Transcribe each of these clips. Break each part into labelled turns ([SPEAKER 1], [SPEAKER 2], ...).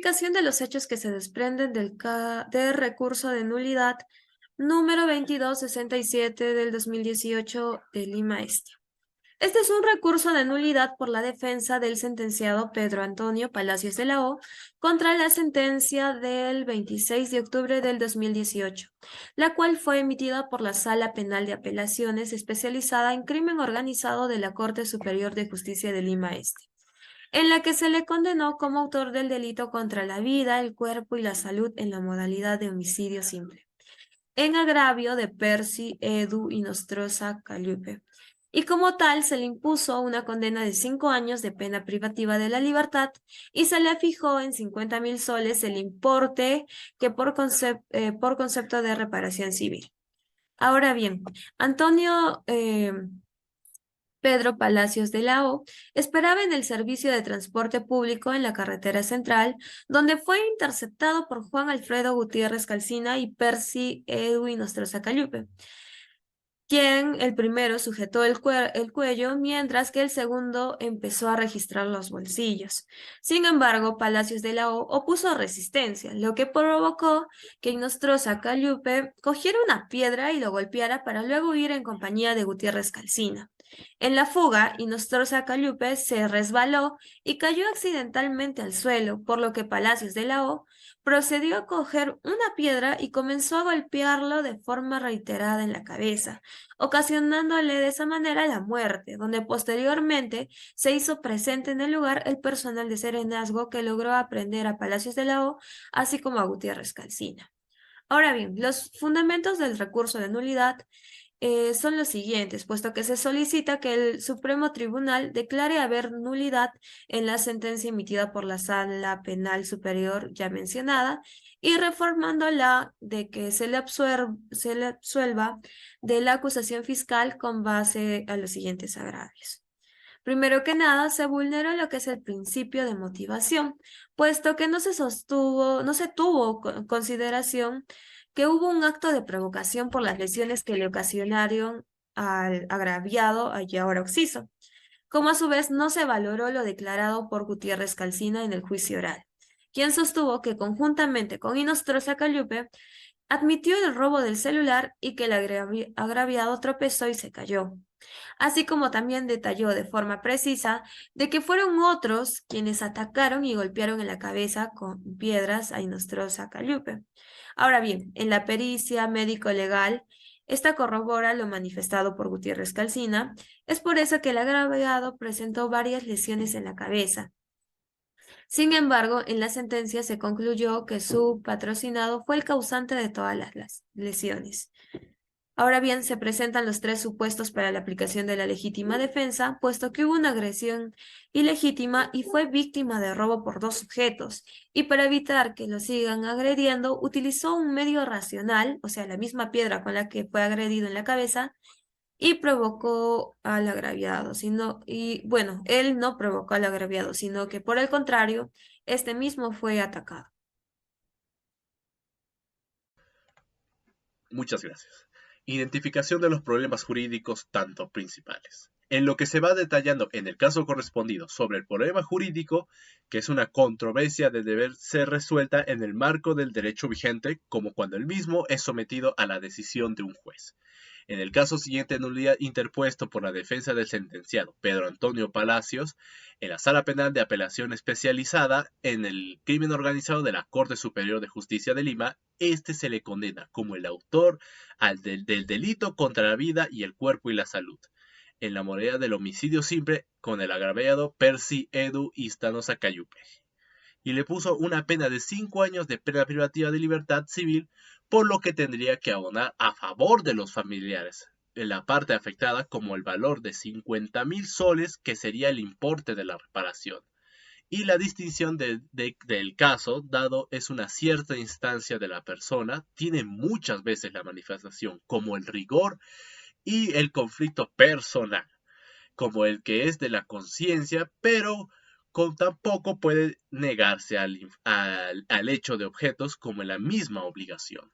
[SPEAKER 1] explicación de los hechos que se desprenden del recurso de nulidad número 2267 del 2018 de Lima Este. Este es un recurso de nulidad por la defensa del sentenciado Pedro Antonio Palacios de la O contra la sentencia del 26 de octubre del 2018, la cual fue emitida por la Sala Penal de Apelaciones especializada en crimen organizado de la Corte Superior de Justicia de Lima Este, en la que se le condenó como autor del delito contra la vida, el cuerpo y la salud en la modalidad de homicidio simple, en agravio de Percy Edu Inostroza Callupe. Y como tal, se le impuso una condena de 5 años de pena privativa de la libertad y se le fijó en 50.000 soles el importe que por concepto de reparación civil. Ahora bien, Antonio Pedro Palacios de la O esperaba en el servicio de transporte público en la carretera central, donde fue interceptado por Juan Alfredo Gutiérrez Calcina y Percy Edwin Ostroza Callupe, quien el primero sujetó el cuello, mientras que el segundo empezó a registrar los bolsillos. Sin embargo, Palacios de la O opuso resistencia, lo que provocó que Inostroza Callupe cogiera una piedra y lo golpeara para luego huir en compañía de Gutiérrez Calcina. En la fuga, Inostroza Callupe se resbaló y cayó accidentalmente al suelo, por lo que Palacios de la O procedió a coger una piedra y comenzó a golpearlo de forma reiterada en la cabeza, ocasionándole de esa manera la muerte, donde posteriormente se hizo presente en el lugar el personal de serenazgo que logró aprender a Palacios de la O, así como a Gutiérrez Calcina. Ahora bien, los fundamentos del recurso de nulidad son los siguientes, puesto que se solicita que el Supremo Tribunal declare haber nulidad en la sentencia emitida por la Sala Penal Superior ya mencionada y reformándola de que se le absuelva de la acusación fiscal con base a los siguientes agravios. Primero que nada, se vulneró lo que es el principio de motivación, puesto que no se tuvo consideración que hubo un acto de provocación por las lesiones que le ocasionaron al agraviado y ahora occiso, como a su vez no se valoró lo declarado por Gutiérrez Calcina en el juicio oral, quien sostuvo que conjuntamente con Inostroza Callupe admitió el robo del celular y que el agraviado tropezó y se cayó, así como también detalló de forma precisa de que fueron otros quienes atacaron y golpearon en la cabeza con piedras a Inostroza Callupe. Ahora bien, en la pericia médico-legal, esta corrobora lo manifestado por Gutiérrez Calcina. Es por eso que el agraviado presentó varias lesiones en la cabeza. Sin embargo, en la sentencia se concluyó que su patrocinado fue el causante de todas las lesiones. Ahora bien, se presentan los tres supuestos para la aplicación de la legítima defensa, puesto que hubo una agresión ilegítima y fue víctima de robo por dos sujetos, y para evitar que lo sigan agrediendo, utilizó un medio racional, o sea, la misma piedra con la que fue agredido en la cabeza, y provocó al agraviado, y bueno, él no provocó al agraviado, sino que por el contrario, este mismo fue atacado.
[SPEAKER 2] Muchas gracias. Identificación de los problemas jurídicos tanto principales. En lo que se va detallando en el caso correspondido sobre el problema jurídico, que es una controversia de deber ser resuelta en el marco del derecho vigente, como cuando el mismo es sometido a la decisión de un juez. En el caso siguiente, nulidad interpuesto por la defensa del sentenciado Pedro Antonio Palacios en la Sala Penal de Apelación Especializada en el Crimen Organizado de la Corte Superior de Justicia de Lima, se le condena como el autor del delito contra la vida y el cuerpo y la salud, en la modalidad del homicidio simple con el agraviado Percy Edu Istanosa Cayupe, y le puso una pena de 5 años de pena privativa de libertad civil, por lo que tendría que abonar a favor de los familiares en la parte afectada como el valor de 50.000 soles, que sería el importe de la reparación. Y la distinción del caso, dado es una cierta instancia de la persona, tiene muchas veces la manifestación como el rigor y el conflicto personal, como el que es de la conciencia, pero tampoco puede negarse al hecho de objetos como la misma obligación.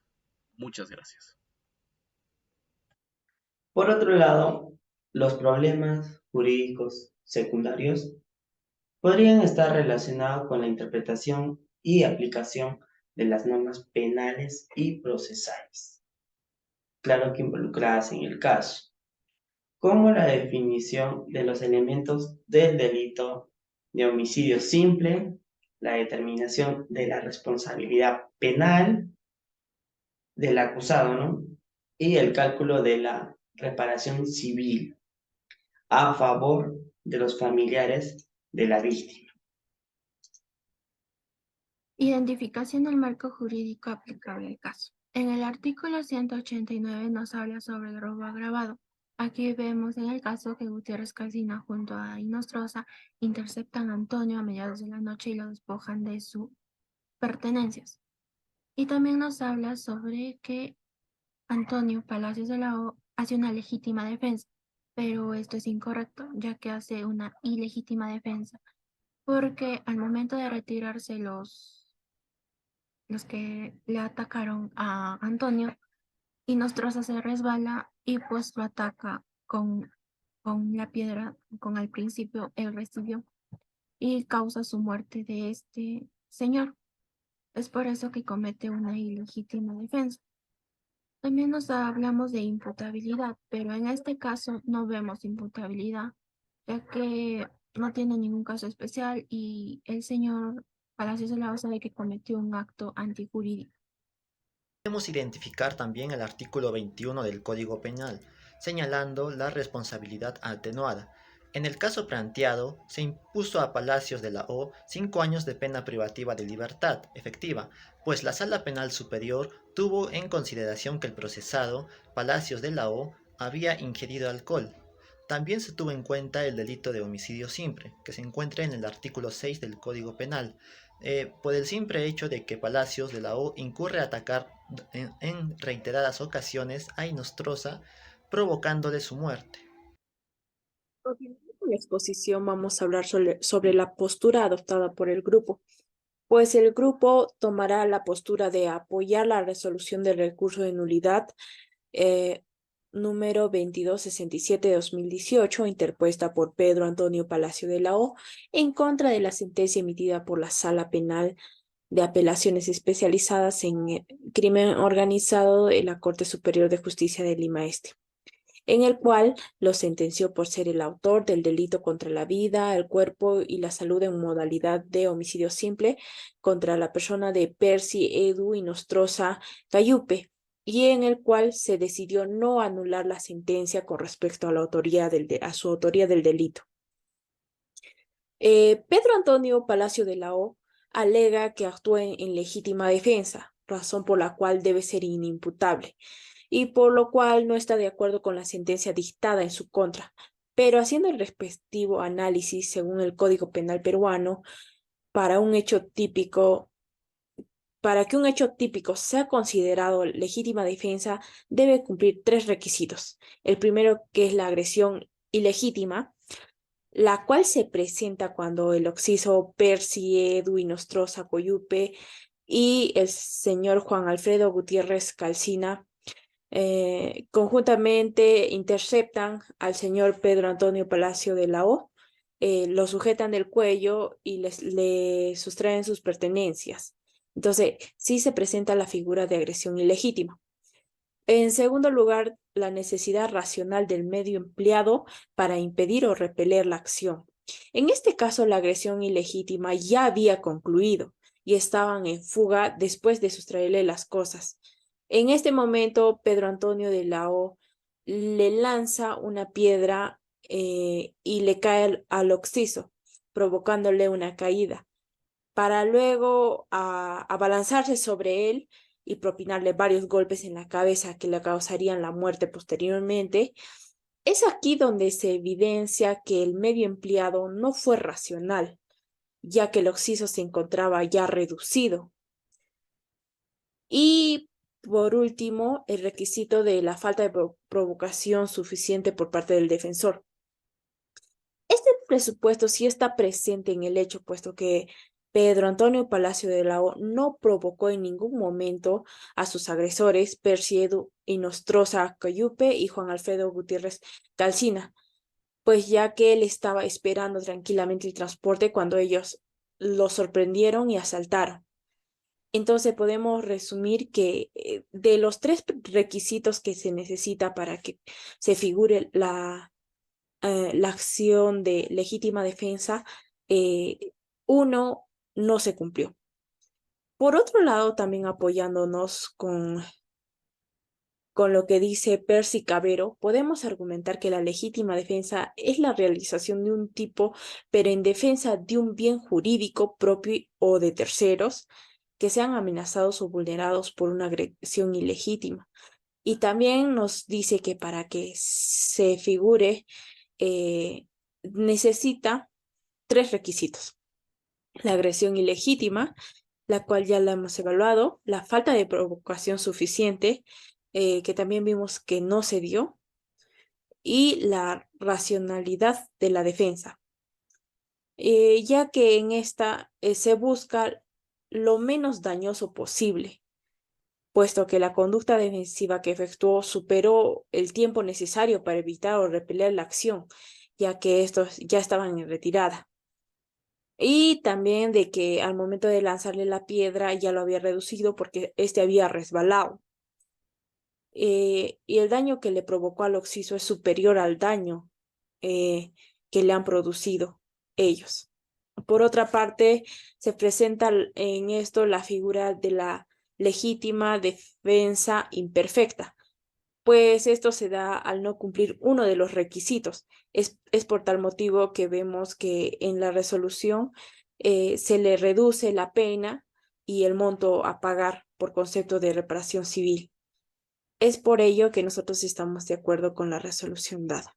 [SPEAKER 2] Muchas gracias.
[SPEAKER 3] Por otro lado, los problemas jurídicos secundarios podrían estar relacionados con la interpretación y aplicación de las normas penales y procesales, claro que involucradas en el caso, como la definición de los elementos del delito de homicidio simple, la determinación de la responsabilidad penal del acusado, ¿no? Y el cálculo de la reparación civil a favor de los familiares de la víctima.
[SPEAKER 4] Identificación del marco jurídico aplicable al caso. En el artículo 189 nos habla sobre el robo agravado. Aquí vemos en el caso que Gutiérrez Calcina junto a Inostroza interceptan a Antonio a mediados de la noche y lo despojan de sus pertenencias. Y también nos habla sobre que Antonio Palacios de la O hace una legítima defensa, pero esto es incorrecto, ya que hace una ilegítima defensa, porque al momento de retirarse los que le atacaron a Antonio, Inostroza se resbala y pues lo ataca con la piedra, con al principio él recibió, y causa su muerte de este señor. Es por eso que comete una ilegítima defensa. También nos hablamos de imputabilidad, pero en este caso no vemos imputabilidad, ya que no tiene ningún caso especial y el señor Palacios de la O sabe que cometió un acto antijurídico.
[SPEAKER 5] Podemos identificar también el artículo 21 del Código Penal, señalando la responsabilidad atenuada. En el caso planteado, se impuso a Palacios de la O 5 años de pena privativa de libertad efectiva, pues la Sala Penal Superior tuvo en consideración que el procesado, Palacios de la O, había ingerido alcohol. También se tuvo en cuenta el delito de homicidio simple, que se encuentra en el artículo 6 del Código Penal, por el simple hecho de que Palacios de la O incurre a atacar en reiteradas ocasiones a Inostroza, provocándole su muerte.
[SPEAKER 6] Continuando con la exposición, vamos a hablar sobre la postura adoptada por el grupo, pues el grupo tomará la postura de apoyar la resolución del recurso de nulidad número 2267 de 2018, interpuesta por Pedro Antonio Palacio de la O, en contra de la sentencia emitida por la Sala Penal de Apelaciones Especializadas en Crimen Organizado de la Corte Superior de Justicia de Lima Este, en el cual lo sentenció por ser el autor del delito contra la vida, el cuerpo y la salud en modalidad de homicidio simple contra la persona de Percy Edu Inostroza Cayupe, y en el cual se decidió no anular la sentencia con respecto a, a su autoría del delito. Pedro Antonio Palacio de la O alega que actuó en legítima defensa, razón por la cual debe ser inimputable, y por lo cual no está de acuerdo con la sentencia dictada en su contra, pero haciendo el respectivo análisis según el Código Penal peruano, para que un hecho típico sea considerado legítima defensa, debe cumplir 3 requisitos. El primero, que es la agresión ilegítima, la cual se presenta cuando el occiso Percy Edu Inostroza Coyupe y el señor Juan Alfredo Gutiérrez Calcina conjuntamente interceptan al señor Pedro Antonio Palacio de la O, lo sujetan del cuello y le sustraen sus pertenencias. Entonces, sí se presenta la figura de agresión ilegítima. En segundo lugar, la necesidad racional del medio empleado para impedir o repeler la acción. En este caso, la agresión ilegítima ya había concluido y estaban en fuga después de sustraerle las cosas. En este momento, Pedro Antonio de la O le lanza una piedra y le cae al occiso, provocándole una caída, para luego abalanzarse sobre él y propinarle varios golpes en la cabeza que le causarían la muerte posteriormente. Es aquí donde se evidencia que el medio empleado no fue racional, ya que el occiso se encontraba ya reducido. Y por último, el requisito de la falta de provocación suficiente por parte del defensor. Este presupuesto sí está presente en el hecho, puesto que Pedro Antonio Palacio de la O no provocó en ningún momento a sus agresores, Percy Edu Inostroza Cayupe y Juan Alfredo Gutiérrez Calcina, pues ya que él estaba esperando tranquilamente el transporte cuando ellos lo sorprendieron y asaltaron. Entonces podemos resumir que de los 3 requisitos que se necesita para que se figure la acción de legítima defensa, uno no se cumplió. Por otro lado, también apoyándonos con lo que dice Percy Cabero, podemos argumentar que la legítima defensa es la realización de un tipo, pero en defensa de un bien jurídico propio o de terceros que sean amenazados o vulnerados por una agresión ilegítima. Y también nos dice que para que se figure, necesita 3 requisitos. La agresión ilegítima, la cual ya la hemos evaluado, la falta de provocación suficiente, que también vimos que no se dio, y la racionalidad de la defensa, ya que en esta se busca lo menos dañoso posible, puesto que la conducta defensiva que efectuó superó el tiempo necesario para evitar o repeler la acción, ya que estos ya estaban en retirada. Y también de que al momento de lanzarle la piedra ya lo había reducido porque este había resbalado. Y el daño que le provocó al occiso es superior al daño que le han producido ellos. Por otra parte, se presenta en esto la figura de la legítima defensa imperfecta, pues esto se da al no cumplir uno de los requisitos. Es por tal motivo que vemos que en la resolución se le reduce la pena y el monto a pagar por concepto de reparación civil. Es por ello que nosotros estamos de acuerdo con la resolución dada.